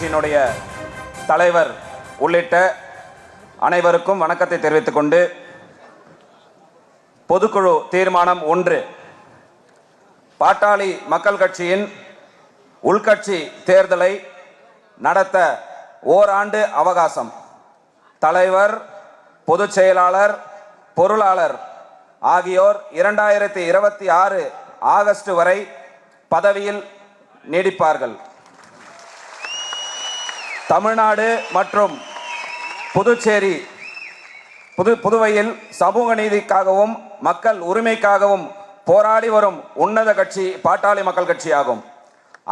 கட்சியினுடைய தலைவர் உள்ளிட்ட அனைவருக்கும் வணக்கத்தை தெரிவித்துக் கொண்டு, பொதுக்குழு தீர்மானம் 1, பாட்டாளி மக்கள் கட்சியின் உள்கட்சி தேர்தலை நடத்த ஓராண்டு அவகாசம். தலைவர், பொதுச் செயலாளர், பொருளாளர் ஆகியோர் 2026 ஆகஸ்ட் வரை பதவியில் நீடிப்பார்கள். தமிழ்நாடு மற்றும் புதுவையில் சமூக நீதிக்காகவும் மக்கள் உரிமைக்காகவும் போராடி வரும் உன்னத கட்சி பாட்டாளி மக்கள் கட்சியாகும்.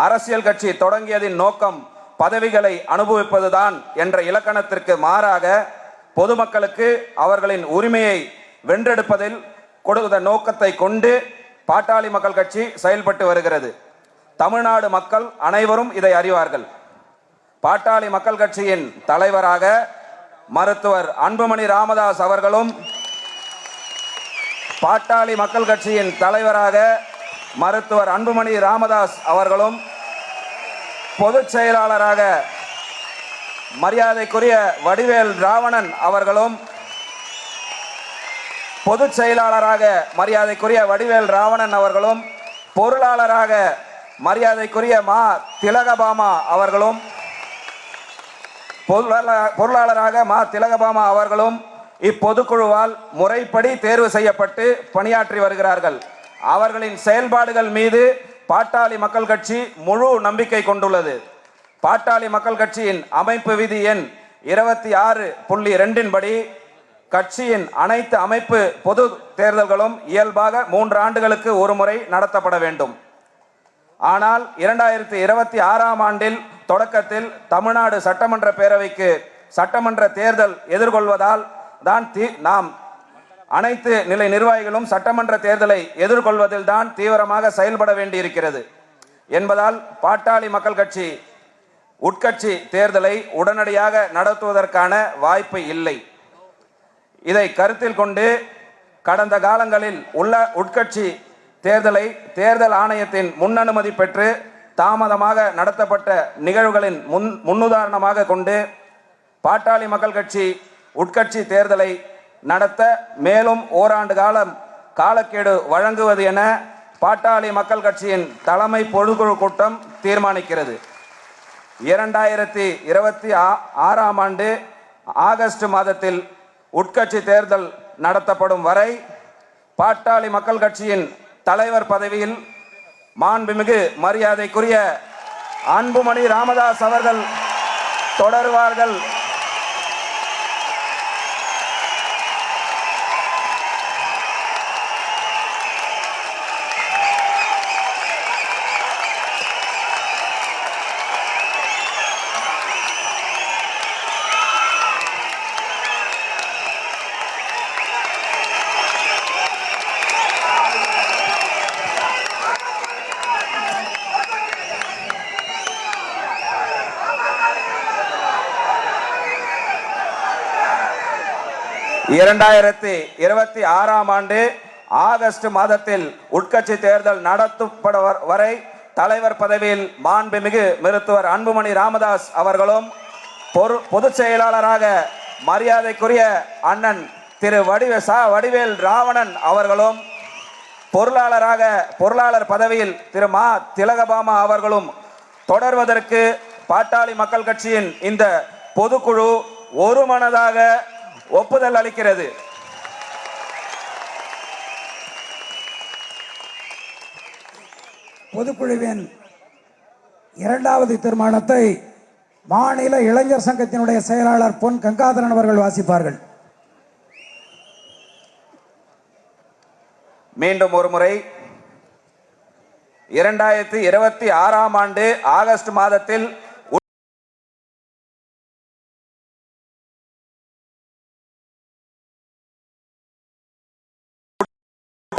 அரசியல் கட்சி தொடங்கியதின் நோக்கம் பதவிகளை அனுபவிப்பதுதான் என்ற இலக்கணத்திற்கு மாறாக பொதுமக்களுக்கு அவர்களின் உரிமையை வென்றெடுப்பதில் கொடுத்த நோக்கத்தை கொண்டு பாட்டாளி மக்கள் கட்சி செயல்பட்டு வருகிறது. தமிழ்நாடு மக்கள் அனைவரும் இதை அறிவார்கள். பாட்டாளி மக்கள் கட்சியின் தலைவராக மருத்துவர் அன்புமணி ராமதாஸ் அவர்களும், பாட்டாளி மக்கள் கட்சியின் தலைவராக மருத்துவர் அன்புமணி ராமதாஸ் அவர்களும், பொதுச் செயலாளராக மரியாதைக்குரிய வடிவேல் ராவணன் அவர்களும், பொதுச் செயலாளராக மரியாதைக்குரிய வடிவேல் ராவணன் அவர்களும், பொருளாளராக மரியாதைக்குரிய மா திலகபாமா அவர்களும், பொருளாளராக மா திலகபாமா அவர்களும் இப்பொதுக்குழுவால் முறைப்படி தேர்வு செய்யப்பட்டு பணியாற்றி வருகிறார்கள். அவர்களின் செயல்பாடுகள் மீது பாட்டாளி மக்கள் கட்சி முழு நம்பிக்கை கொண்டுள்ளது. பாட்டாளி மக்கள் கட்சியின் அமைப்பு விதி எண் 26.2 படி கட்சியின் அனைத்து அமைப்பு பொது தேர்தல்களும் இயல்பாக 3 ஆண்டுகளுக்கு ஒரு முறை நடத்தப்பட வேண்டும். ஆனால் 2026 ஆண்டில் தொடக்கத்தில் தமிழ்நாடு சட்டமன்ற பேரவைக்கு சட்டமன்ற தேர்தல் எதிர்கொள்வதால் தான் நாம் அனைத்து நிலை நிர்வாகிகளும் சட்டமன்ற தேர்தலை எதிர்கொள்வதில் தான் தீவிரமாக செயல்பட வேண்டியிருக்கிறது என்பதால் பாட்டாளி மக்கள் கட்சி உட்கட்சி தேர்தலை உடனடியாக நடத்துவதற்கான வாய்ப்பு இல்லை. இதை கருத்தில் கொண்டு கடந்த காலங்களில் உள்ள உட்கட்சி தேர்தலை தேர்தல் ஆணையத்தின் முன்னனுமதி பெற்று தாமதமாக நடத்தப்பட்ட நிகழ்வுகளின் முன்னுதாரணமாக கொண்டு பாட்டாளி மக்கள் கட்சி உட்கட்சி தேர்தலை நடத்த மேலும் ஓராண்டு காலம் காலக்கெடு வழங்குவது என பாட்டாளி மக்கள் கட்சியின் தலைமை பொதுக்குழு கூட்டம் தீர்மானிக்கிறது. 2026 ஆண்டு ஆகஸ்ட் மாதத்தில் உட்கட்சி தேர்தல் நடத்தப்படும் வரை பாட்டாளி மக்கள் கட்சியின் தலைவர் பதவியில் மாண்புமிகு மரியாதைக்குரிய அன்புமணி ராமதாஸ் அவர்கள் தொடர்வார்கள். இரண்டாயிரத்தி 26 ஆண்டு ஆகஸ்ட் மாதத்தில் உட்கட்சி தேர்தல் நடத்தப்பட வரை தலைவர் பதவியில் மாண்புமிகு மருத்துவர் அன்புமணி ராமதாஸ் அவர்களும், பொதுச் செயலாளராக மரியாதைக்குரிய அண்ணன் திரு வடிவேல் ராவணன் அவர்களும், பொருளாளர் பதவியில் திரு மா திலகபாமா அவர்களும் தொடர்வதற்கு பாட்டாளி மக்கள் கட்சியின் இந்த பொதுக்குழு ஒருமனதாக ஒப்புதல் அளிக்கிறது. பொதுக்குழுவின் 2வது தீர்மானத்தை மாநில இளைஞர் சங்கத்தினுடைய செயலாளர் பொன் கங்காதரன் அவர்கள் வாசிப்பார்கள். மீண்டும் ஒரு முறை 2026 ஆண்டு ஆகஸ்ட் மாதத்தில்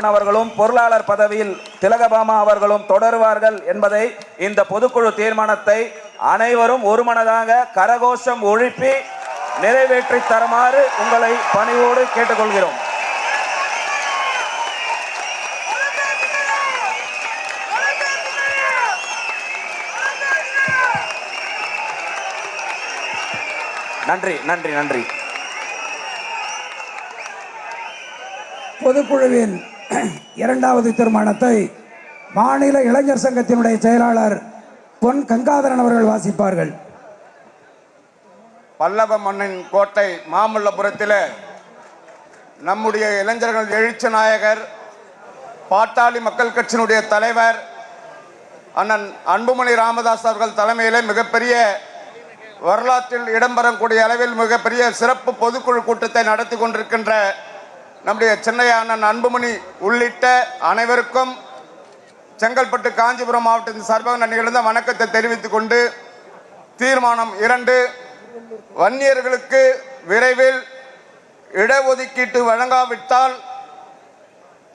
அவர்களும் பொருளாளர் பதவியில் திலகபாமா அவர்களும் தொடருவார்கள் என்பதை இந்த பொதுக்குழு தீர்மானத்தை அனைவரும் ஒருமனதாக கரகோஷம் ஒழிப்பி நிறைவேற்றி தருமாறு உங்களை பணிவோடு கேட்டுக்கொள்கிறோம். நன்றி நன்றி நன்றி. பொதுக்குழுவின் இரண்டாவது தீர்மானத்தை மாநில இளைஞர் சங்கத்தினுடைய செயலாளர் பொன் கங்காதரன் அவர்கள் வாசிப்பார்கள். பல்லவ மண்ணின் கோட்டை மாமல்லபுரத்தில் நம்முடைய இளைஞர்கள் எழுச்சி நாயகர் பாட்டாளி மக்கள் கட்சியினுடைய தலைவர் அண்ணன் அன்புமணி ராமதாஸ் அவர்கள் தலைமையிலே மிகப்பெரிய வரலாற்றில் இடம்பெறக்கூடிய அளவில் மிகப்பெரிய சிறப்பு பொதுக்குழு கூட்டத்தை நடத்தி கொண்டிருக்கின்ற நம்முடைய சென்னை அண்ணன் அன்புமணி உள்ளிட்ட அனைவருக்கும் செங்கல்பட்டு காஞ்சிபுரம் மாவட்டத்தின் சார்பாக நான் நிகழ்ந்த வணக்கத்தை தெரிவித்துக் கொண்டு, தீர்மானம் 2, வன்னியர்களுக்கு விரைவில் இடஒதுக்கீட்டு வழங்காவிட்டால்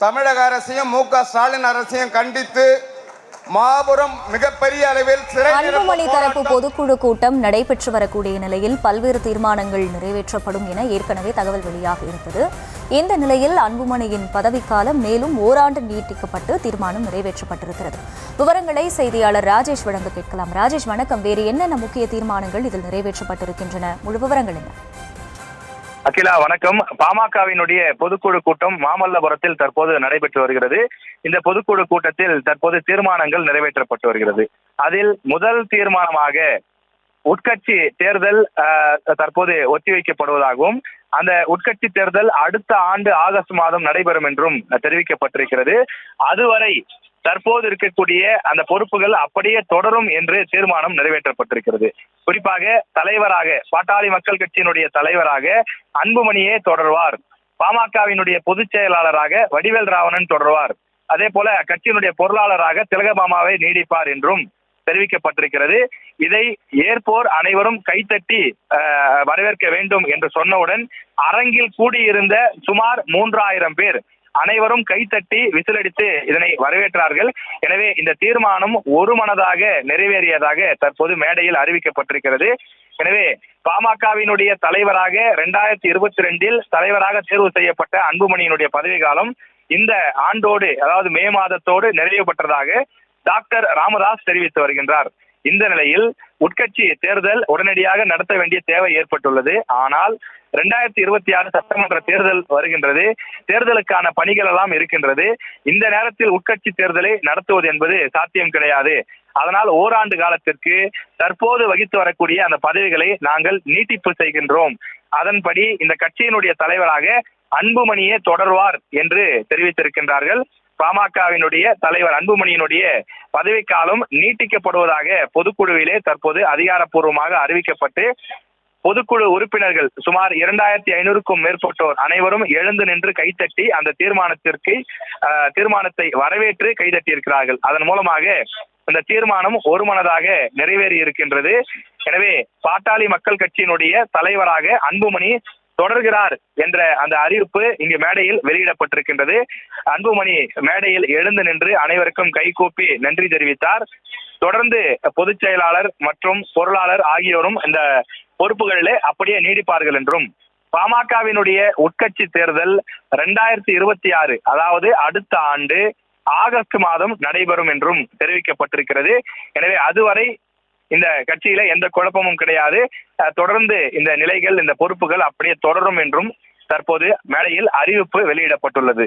தமிழக அரசையும் மு.க. ஸ்டாலின் அரசையும் கண்டித்து மாபெரும் மிகப்பெரிய அளவில் அன்புமணி தரப்பு பொதுக்குழு கூட்டம் நடைபெற்று வரக்கூடிய நிலையில் பல்வேறு தீர்மானங்கள் நிறைவேற்றப்படும் என ஏற்கனவே தகவல் வெளியாக இருந்தது. இந்த நிலையில் அன்புமணியின் பதவிக்காலம் மேலும் ஓராண்டு நீட்டிக்கப்பட்டு தீர்மானம் நிறைவேற்றப்பட்டிருக்கிறது. விவரங்களை செய்தியாளர் ராஜேஷ் வழங்க கேட்கலாம். ராஜேஷ் வணக்கம். வேறு என்னென்ன முக்கிய தீர்மானங்கள் இதில் நிறைவேற்றப்பட்டிருக்கின்றன? முழு விவரங்கள் என்ன? அகிலா வணக்கம். பாமகவினுடைய பொதுக்குழு கூட்டம் மாமல்லபுரத்தில் தற்போது நடைபெற்று வருகிறது. இந்த பொதுக்குழு கூட்டத்தில் தற்போது தீர்மானங்கள் நிறைவேற்றப்பட்டு வருகிறது. அதில் முதல் தீர்மானமாக உட்கட்சி தேர்தல் தற்போது ஒத்திவைக்கப்படுவதாகவும் அந்த உட்கட்சி தேர்தல் அடுத்த ஆண்டு ஆகஸ்ட் மாதம் நடைபெறும் என்றும் தெரிவிக்கப்பட்டிருக்கிறது. அதுவரை தற்போது இருக்கக்கூடிய அந்த பொறுப்புகள் அப்படியே தொடரும் என்று தீர்மானம் நிறைவேற்றப்பட்டிருக்கிறது. குறிப்பாக தலைவராக பாட்டாளி மக்கள் கட்சியினுடைய தலைவராக அன்புமணியே தொடர்வார். பாமகவினுடைய பொதுச் செயலாளராக வடிவேல் ராவணன் தொடர்வார். அதே போல கட்சியினுடைய பொருளாளராக திலகபாமாவை நீடிப்பார் என்றும் தெரிவிக்கப்பட்டிருக்கிறது. இதை ஏற்போர் அனைவரும் கைத்தட்டி வரவேற்க வேண்டும் என்று சொன்னவுடன் அரங்கில் கூடியிருந்த சுமார் 3000 பேர் அனைவரும் கைத்தட்டி விசிலடித்து இதனை வரவேற்றார்கள். எனவே இந்த தீர்மானம் ஒருமனதாக நிறைவேறியதாக தற்போது மேடையில் அறிவிக்கப்பட்டிருக்கிறது. எனவே பாமகவினுடைய தலைவராக 2022 தலைவராக தேர்வு செய்யப்பட்ட அன்புமணியினுடைய பதவி காலம் இந்த ஆண்டோடு, அதாவது மே மாதத்தோடு நிறைவு பெற்றதாக டாக்டர் ராமதாஸ் தெரிவித்து வருகின்றார். இந்த நிலையில் உட்கட்சி தேர்தல் உடனடியாக நடத்த வேண்டிய தேவை ஏற்பட்டுள்ளது. ஆனால் 2026 சட்டமன்ற தேர்தல் வருகின்றது. தேர்தலுக்கான பணிகள் எல்லாம் இருக்கின்றது. இந்த நேரத்தில் உட்கட்சி தேர்தலை நடத்துவது என்பது சாத்தியம் கிடையாது. அதனால் ஓராண்டு காலத்திற்கு தற்போது வகித்து வரக்கூடிய அந்த பதவிகளை நாங்கள் நீட்டிப்பு செய்கின்றோம். அதன்படி இந்த கட்சியினுடைய தலைவராக அன்புமணியே தொடர்வார் என்று தெரிவித்திருக்கின்றார்கள். பாமகவினுடைய தலைவர் அன்புமணியினுடைய பதவிக்காலம் நீட்டிக்கப்படுவதாக பொதுக்குழுவிலே தற்போது அதிகாரப்பூர்வமாக அறிவிக்கப்பட்டு பொதுக்குழு உறுப்பினர்கள் சுமார் 2500க்கும் மேற்பட்டோர் அனைவரும் எழுந்து நின்று கைத்தட்டி அந்த தீர்மானத்தை வரவேற்று கைதட்டி இருக்கிறார்கள். அதன் மூலமாக இந்த தீர்மானம் ஒருமனதாக நிறைவேறி இருக்கின்றது. எனவே பாட்டாளி மக்கள் கட்சியினுடைய தலைவராக அன்புமணி தொடர்கிறார் என்ற அந்த அறிவிப்பு இங்கு மேடையில் வெளியிடப்பட்டிருக்கின்றது. அன்புமணி மேடையில் எழுந்து நின்று அனைவருக்கும் கைகூப்பி நன்றி தெரிவித்தார். தொடர்ந்து பொதுச் செயலாளர் மற்றும் பொருளாளர் ஆகியோரும் இந்த பொறுப்புகளிலே அப்படியே நீடிப்பார்கள் என்றும், பாமகவினுடைய உட்கட்சி தேர்தல் 2026 அதாவது அடுத்த ஆண்டு ஆகஸ்ட் மாதம் நடைபெறும் என்றும் தெரிவிக்கப்பட்டிருக்கிறது. எனவே அதுவரை இந்த கட்சியில எந்த குழப்பமும் கிடையாது. தொடர்ந்து இந்த நிலைகள், இந்த பொறுப்புகள் அப்படியே தொடரும் என்றும் தற்போது மேடையில் அறிவிப்பு வெளியிடப்பட்டுள்ளது.